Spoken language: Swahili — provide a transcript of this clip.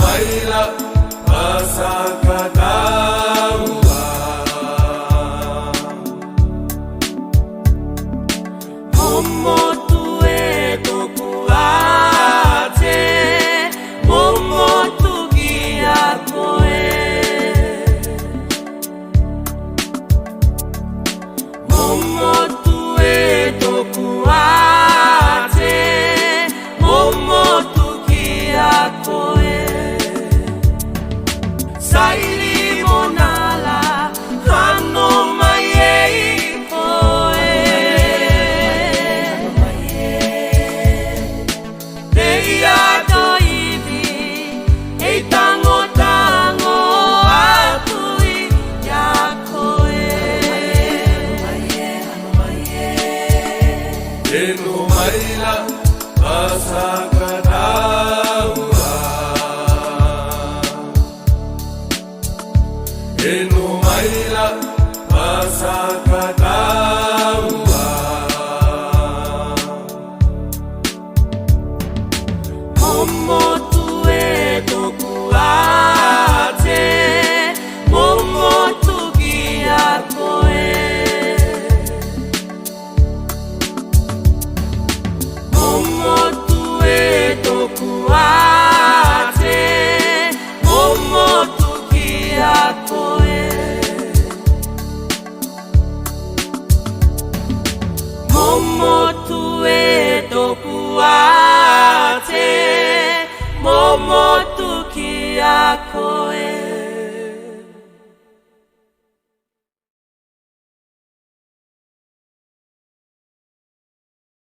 maila pasakataua Momotu e toku ate Momotu ki a koe Momotu e toku ate Momotu ki a koe Saili monala hano mai e koe Dei ato iwi e tango tango atui ya koe Eno maila pasakataua Eno maila pasakataua Momotu e toku ate Momotu ki a koe Momotu e toku ate Momotu ki a koe Momotu e toku ate Momotu ki a koe